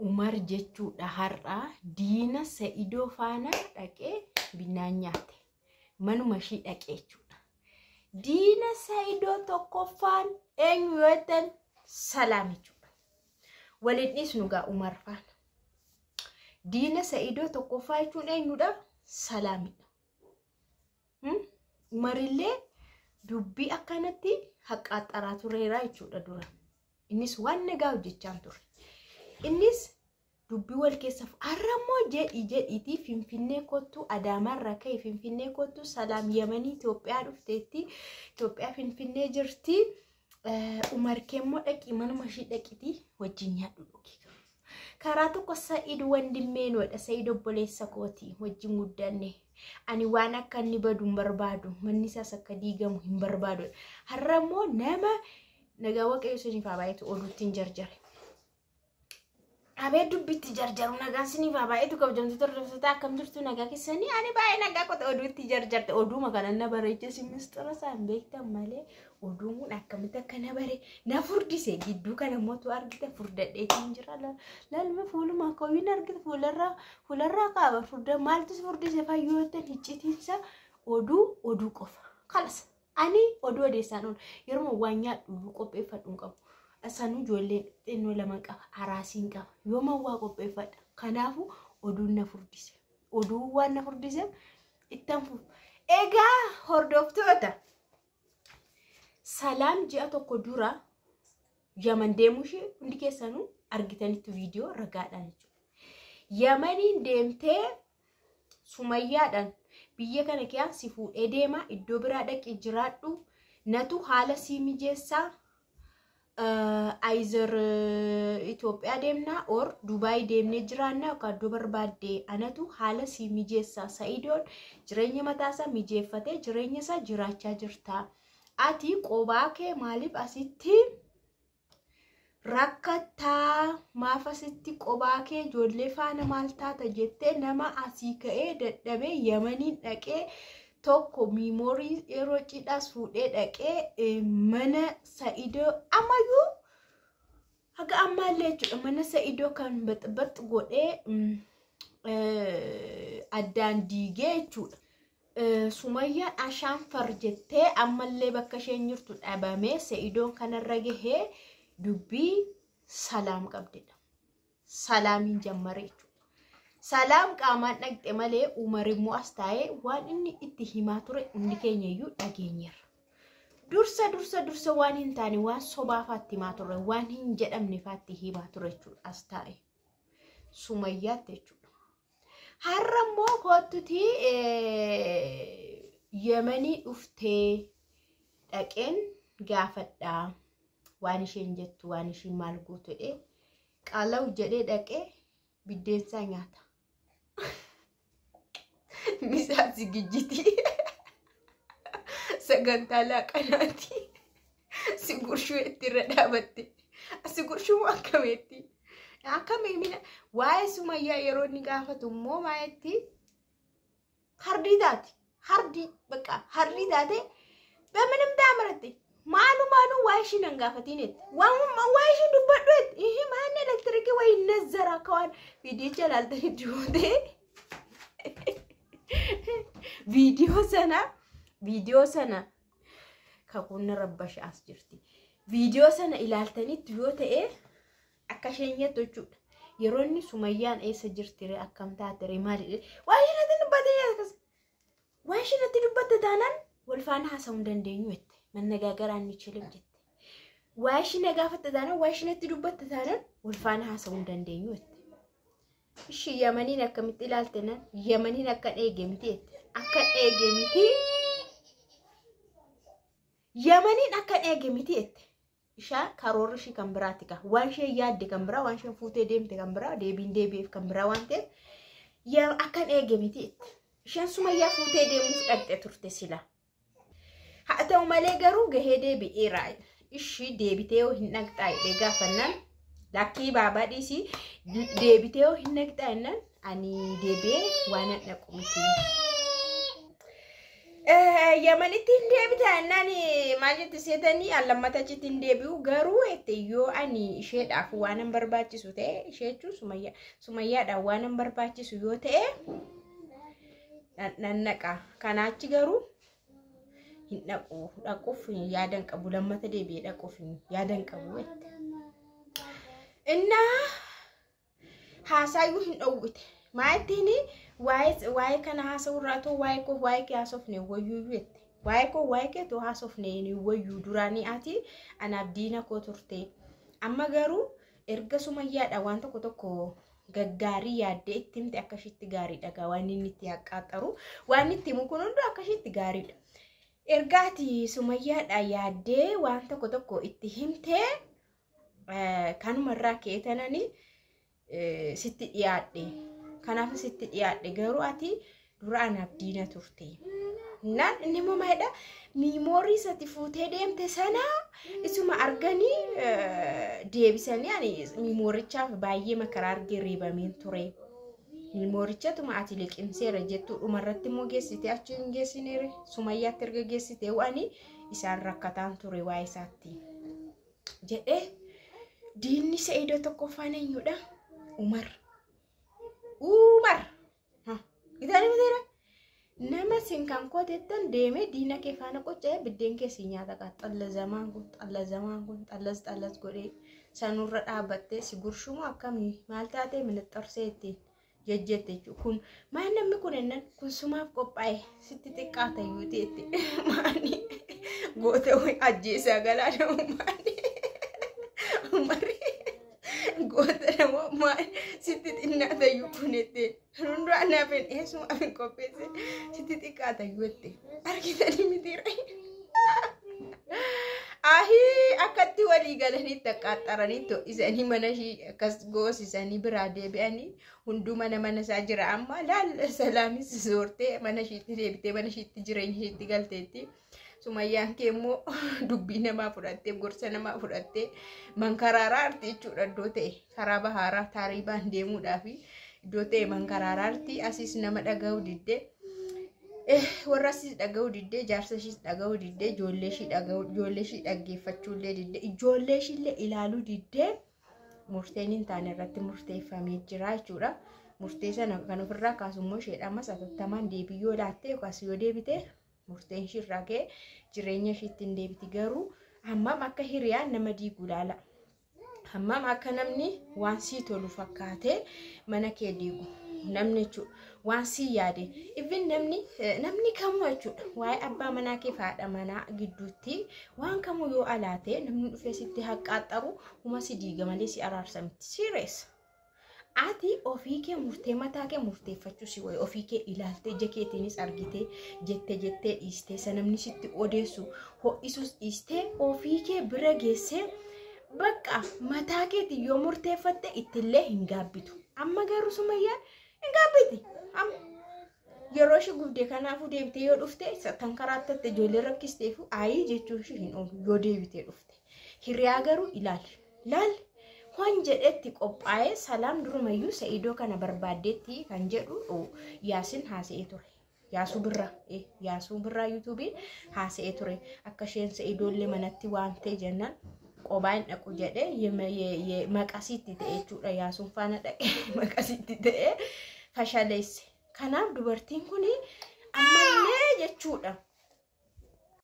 Umar jechuudha har'a diina Sa'idoo faana dhaqee binaan nyaate. Manuma ishii dhaqee jechuudha. Diina Sa'idoo tokkoffaan eenyu yoo ta'an Salaam jechuudha. Waliin dhiisnu gaa Umar faana. Diina Sa'idoo tokkoffaa jechuun eenyudha? Salaamidha. Umarillee dubbii akkanatti haqqaaxaraa tureera jechuudha dura. Innis waan nagaa hojjechaa ture. Innis dubbii wal keessa arramoo jedhiitii Finfinnee kottu Adaamarraa ka'e Finfinnee kottu Salaam Yemanii Itoophiyaa dhufteetti Itoophiyaa Finfinnee jirti. Umar keemmoo dhaqii manuma ishii dhaqiitii wajjin nyaadhu dhugi. Karaa tokko Sa'id wandimmeenoodha. Sa'id obboleessa kooti wajjin guddanne. Ani waan akka inni badu hin barbaadu. Manni isaas akka diigamu hin barbaadu. Harramoo nama nagaa waaqayyo siniif haa baay'atu oduutti hin jarjare. Abee dubbitti jarjaru nagaan siniif haa baay'atu kabajamtoota hordoftoota akkam jirtu nagaa keessanii ani baay'ee nagaa qote oduutti jarjarte oduma kana na bareeche simistira isaan beektan malee oduun kun akkamitti akka na bare na furdise gidduu kana mootu argite furdadheetiin jira lalma fuuluma akkooyin argite fuularraa qaaba furda maaltu furdise fayyootan hiccitiinsa oduu qofa kalas ani oduu odeessaan ol yeroo waan nyaadhu qopheeffadhu qabu. Asanu ijoolleen xinnoo lama qaba araasiin qaba yooma waa qopheeffadha kanaafu oduun na furdise oduu waan na furdise ittan fu egaa hordoftoota Salaam ji'a tokko dura Yaman deemuushee hundi keessanuu argitanitti viidiyoo ragaadhaan jechuudha. Yamaniin deemtee Sumayyaadhaan biyya kana keessaa si fuudhee deema iddoo biraa dhaqee jiraadhu natu haala sii mijeessaa. Either Itoophiyaa deemna or Dubai deemnee jiraanna yookaan iddoo barbaadde anatu haala sii mijeessaa Sa'idoon jireenya mataasaa mijeeffatee jireenya isaa jiraachaa jirta. Ati qobaa kee maaliif asitti rakkataa maaf asitti qobaa kee ijoollee faana maal taata jettee nama asii ka'ee dadhabee Yamaniin dhaqee tokko memorii yeroo cidhaas fuudhee dhaqee mana Sa'idoo ammayyuu haga ammaallee jechuudha mana Sa'idoo kan baxbax godhee addaan diigee jechuudha. Sumayyaan ashaan farjettee ammallee bakka isheen jirtu dhabamee Sa'idoon kanarra gahee dubbii Salaam qabdedha. Salaamiin jammare jechuudha. Salaam qaamaan dhaqxe malee Umar immoo as taa'ee waan inni itti himaa ture hundi keenyayyuu dhageenyeerra. Dursa waan hin taane waan sobaafaatti himaa ture waan hin jedhamnefaatti himaa ture jechuudha as taa'e. Sumayyaatti jechuudha. Har'a immoo kottuti Yemanii dhuftee dhaqeen gaafadhaa waan isheen jettu waan isheen maal gootu jedhee qaalaw jedhee dhaqee biddeensaa nyaata. Misaasi gijjiti sagantaa laaqanaati si gurshuu itti irra dhaabatte si gurshuu akkamitti akkamii waa'ee Sumayyaa yeroo inni gaafatu immoo maayetti hardii taate hardii taate በምንም ታምረቴ ማሉ waa'ee ishii nan gaafatiinetti waa'ee ishii dubbadhu ihi maanne elektirikii way nazara kawaan viidiyocha laaltanii duute viidiyoo sana kakunna rabbash as jirti viidiyoo sana ilaaltanitti yoo ta'e akka isheen jettu jechuudha yeroo inni Sumayyaan eessa jirtire akkam taatere maali waa'ee ishii natti dubbatte taanaan wal faana haasa'uu hin dandeenyu jette mannagaagaraan ni chilim jette waa'ee ishii na gaafatte taanaan waa'ee ishii natti dubbatte taanaan wal faana haasa'uu hin dandeenyu jette ishii Yamaniin akkamitti ilaalte nan Yamaniin akka dheege miti jette akka dheege miti Yamaniin akka dheege miti jette ishaa karoorri ishii kan biraatti ka waan ishee yaadde kan biraa waan isheen fuutee deemte kan biraa deebiif kan biraa waan ta'eef akka dheege miti jette isheen Sumayyaa fuutee deemuuf dhaqxe turte sila haa ta'u malee garuu gahee deebi'eera ishii deebitee yoo hin dhaqxaa jedhee gaafannaan lakkii baabaa dhiisii deebitee yoo hin dhaqxaa jennaan ani deebi'ee waan dhaqu miti. Yamanitti hin deebitan nani maalitti seetanii allammata achitti hin deebi'u garuu yoo ani isheedhaaf waan hin barbaachisu ta'e ishee jechuun sumayyaadhaaf waan hin barbaachisu yoo ta'e nannaqa kanaachi garuu hin dhaquuf yaadan qabu lammata deebi'ee dhaquuf yaadan qabu inna haasaayyuu hin dhowwite maayittiini waa'ee kana haasawurraatoo waa'ee kee haasofne wayyuu jette waa'ee kee too haasofne wayyuu duraanii ati anaaf diina koo turte amma garuu erga sumayyaadha waan tokko gaggaarii yaaddee itti himte akkasitti gaarii dhagaa waan inni itti haqqaaxaru waan itti himu kun hundi akkasitti gaariidha ergaati sumayyaadha yaaddee waan tokko itti himte kanumarraa keetanani sitti dhiyaadhe kanaaf sitti dhiyaadhe garuu ati dura anaaf diina turte naan inni momaadha miimoorii sati fuutee deemte sana isuma arganii deebisanii ani miimoorichaaf baay'ee makaraa argee reebameen ture miimoorichatu ati liqimseera jettu dhumarratti immoo geessite achi hin geessineere sumayyaatti erga geessite waani isaan rakkataan ture waa isaatti jedhee diinni Sa'iidoo tokkoffaan eenyudha Umar Itani mutera nama sinkan kotetan deeme diina kee faana qoccee biddeen kee si nyaata ka xalla zaman kun xallas godhee sanurra dhaabattee si gurshumu akkamii maal taatee minixxarseetti jejjette kun maan namni kun ennan kun sumaaf qophaa'e sitti xiqqaata yuuteetti maani goote way ajjeesaa galaana maani Umari goote nama maani sitti xinnaata yuukunette hundu anafen esuma afin kopese sitti xiqqaata yuutte argitanii mitira ahi akkatti walii galanii taqqaaxaranii to isanii mana shii akkas goosisanii biraa deebi'anii hundu mana isaa jira amma laal salaamis zoortee mana shiitti deebitee mana shiitti jireenya shiitti galteetti Sumayyaan kee immoo dubbii namaa fudhattee gorsa namaa fudhattee mankaraaraa arti jechuudha iddoo ta'e karaa bahaaraa taaribaan deemuudhaaf iddoo ta'e mankaraaraa arti asiis nama dhaga'uu diddee warra asiis dhaga'uu diddee jaarsa ishiis dhaga'uu diddee ijoollee ishii dhaggeeffachuullee diddee ijoollee ishiillee ilaaluu diddee murteen hin taane irratti murteeffamee jira jechuudha. Murtee sana kan ofirraa kaasummoo isheedhamas atattamaan deebii yoo laatte yookaas yoo deebite murteen shirraa kee jireenya ishiitti hin deebiti garuu hammam akka hiriyaan nama diiguu laala hammam akka namni waan sii tolu fakkaatee mana kee diigu namni jechuudha waan sii yaade even namni kamuu jechuudha waa'ee abbaa manaa kee faadha manaa gidduutti waan kamuu yoo alaatee namni dhufee sitti haqqaaxaru huma si diiga malee si araarsa miti sireessa. Ati ofii kee murtee mataa kee murteeffachuu si wayi ofii kee ilaaltee ija keetiinis argitee jettee dhiistee sanamni sitti odeessu ho'isus dhiistee ofii kee bira geessee bakka mataa keetii yoo murteeffatte ittillee hin gaabbitu amma garuu Sumayyaan hin gaabbiti yeroo ishee gubdee kanaafuu deebitee yoo dhufte tan karaattatte ijoollee rakkisteefu ayii jechuun ishee hin oolu yoo deebitee dhufte hiriyaa garuu ilaali Hon jedhetti qophaa'ee salaam durumayyuu Sa'iidoo kana barbaaddeetti kan jedhu Yaasin haasa'ee ture. Yaasuu birraa YouTube'n haasa'ee ture. Akka isheen Sa'iidoollee manatti waamtee jennaan qobaan dhaqu jedhee maqasiitti ta'e jechuudha. Yaasuun faana dhaqee maqasiitti ta'e fashaleesse. Kanaaf dubartiin kun ammallee jechuudha.